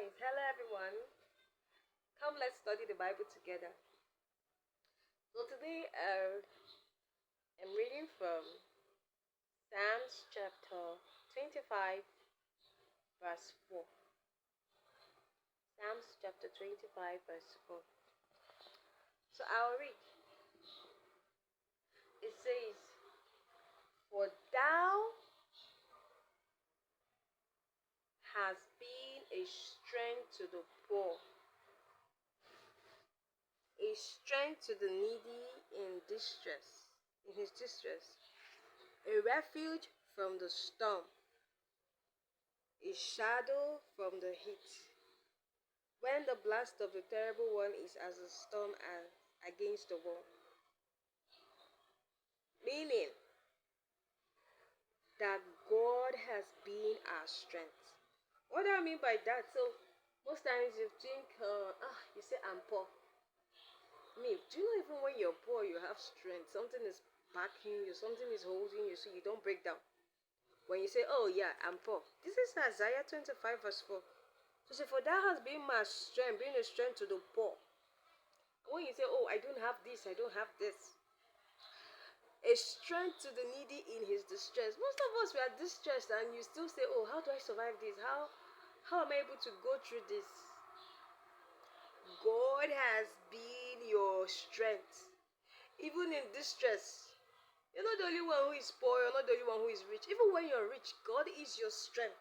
Nice. Hello, everyone. Come, let's study the Bible together. So today, I'm reading from Psalms chapter 25, verse 4. Psalms chapter 25, verse 4. So I'll read. It says, "For thou hast been a strength to the poor, a strength to the needy in his distress, a refuge from the storm, a shadow from the heat, when the blast of the terrible one is as a storm and against the wall." Meaning that God has been our strength. What do I mean by that? So most times you think, you say, "I'm poor." Do you know even when you're poor, you have strength? Something is backing you, something is holding you, so you don't break down. When you say, "Oh yeah, I'm poor," this is Isaiah 25, verse 4. So say, "For that has been my strength, being a strength to the poor." When you say, "Oh, I don't have this, I don't have this," a strength to the needy in his distress. Most of us, we are distressed, and you still say, "Oh, how do I survive this? How am I able to go through this?" God has been your strength. Even in distress, you're not the only one who is poor, you're not the only one who is rich. Even when you're rich, God is your strength.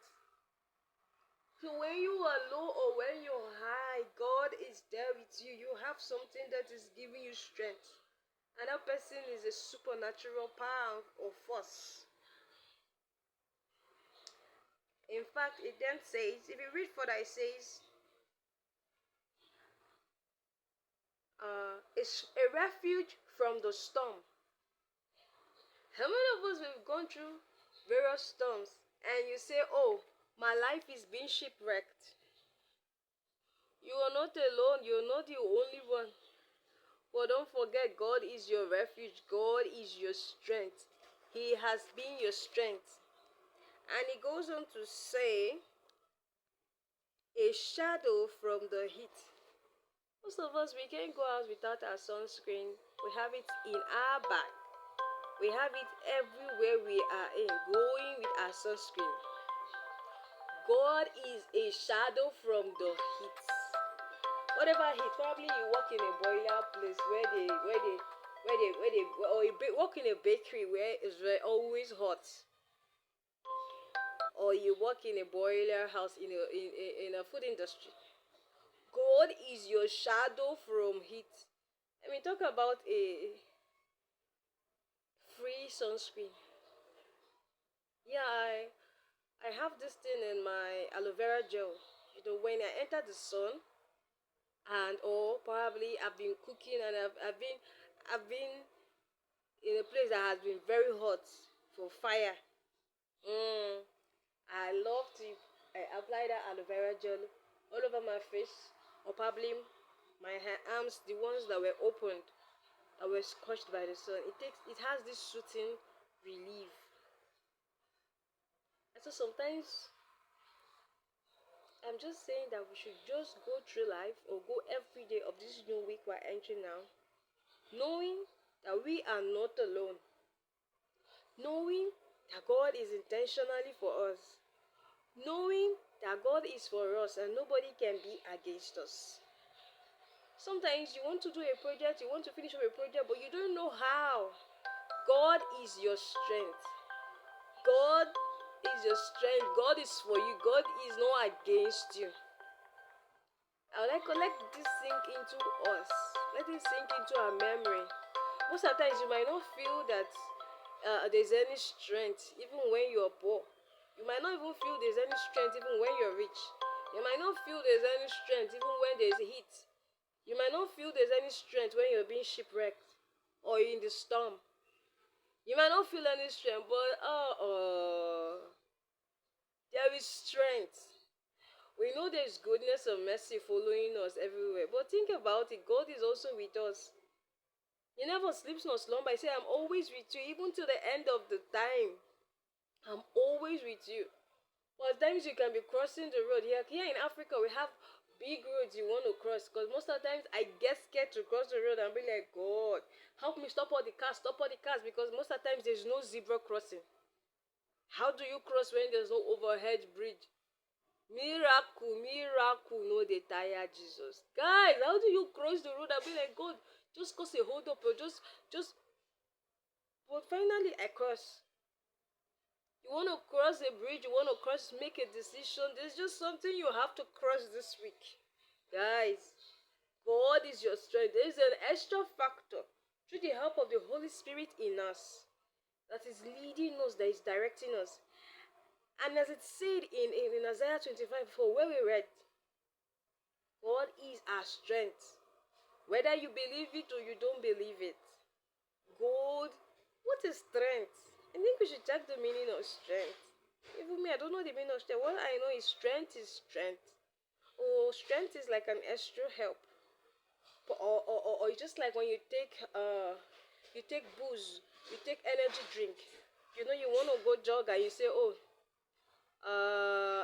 So when you are low or when you're high, God is there with you. You have something that is giving you strength. And that person is a supernatural power or force. In fact, it then says, if you read further, it says, it's a refuge from the storm. How many of us have gone through various storms and you say, "Oh, my life is being shipwrecked"? You are not alone. You're not the only one. But don't forget, God is your refuge. God is your strength. He has been your strength. And he goes on to say, a shadow from the heat. Most of us, we can't go out without our sunscreen. We have it in our bag. We have it everywhere we are going with our sunscreen. God is a shadow from the heat. Whatever heat, probably you work in a boiler place or you work in a bakery where it's always hot. Or you work in a boiler house in a food industry. God is your shadow from heat. Talk about a free sunscreen. Yeah, I have this thing in my aloe vera gel. When I enter the sun, and or probably I've been cooking and I've been in a place that has been very hot for fire. I love to apply that aloe vera gel all over my face, or probably my arms, the ones that were opened, that were scorched by the sun. It has this soothing relief. And so sometimes I'm just saying that we should just go through life or go every day of this new week we're entering now, knowing that we are not alone, knowing that God is intentionally for us, knowing that God is for us and nobody can be against us. Sometimes you want to do a project, you want to finish up a project, but you don't know how. God is your strength. God is your strength. God is for you. God is not against you. I would like to let this sink into us. Let it sink into our memory. Most of the times you might not feel that there's any strength even when you're poor. You might not even feel there's any strength even when you're rich. You might not feel there's any strength even when there's heat. You might not feel there's any strength when you're being shipwrecked or in the storm. You might not feel any strength, but there is strength. We know there's goodness and mercy following us everywhere. But think about it, God is also with us. He never sleeps nor slumber. He said, "I'm always with you, even to the end of the time. I'm always with you." But times you can be crossing the road. Here in Africa, we have big roads you want to cross. Because most of the times I get scared to cross the road and be like, God, help me stop all the cars, stop all the cars. Because most of the times there's no zebra crossing. How do you cross when there's no overhead bridge? Miracle, miracle, no they tire Jesus. Guys, how do you cross the road and be like, God, just cause a hold up or just but finally I cross. You want to cross a bridge, you want to cross, make a decision. There's just something you have to cross this week. Guys, God is your strength. There is an extra factor through the help of the Holy Spirit in us that is leading us, that is directing us. And as it said in Isaiah 25:4, where we read, God is our strength. Whether you believe it or you don't believe it. God, what is strength? I think we should check the meaning of strength. Even me, I don't know the meaning of strength. What I know is strength. Oh, strength is like an extra help. Or it's just like when you take booze, you take energy drink. You know you want to go jog and you say, oh,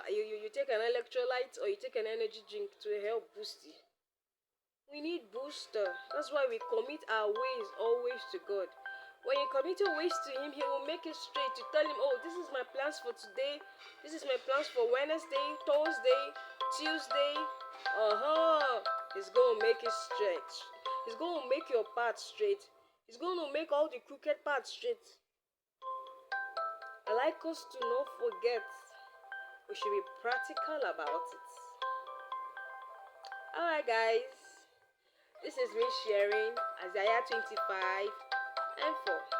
you take an electrolyte or you take an energy drink to help boost you. We need booster. That's why we commit our ways always to God. When you commit your ways to Him, He will make it straight. You tell Him, oh, this is my plans for today. This is my plans for Wednesday, Thursday, Tuesday. He's going to make it straight. He's going to make your path straight. He's going to make all the crooked paths straight. I like us to not forget. We should be practical about it. Alright, guys. This is me sharing Isaiah 25:4.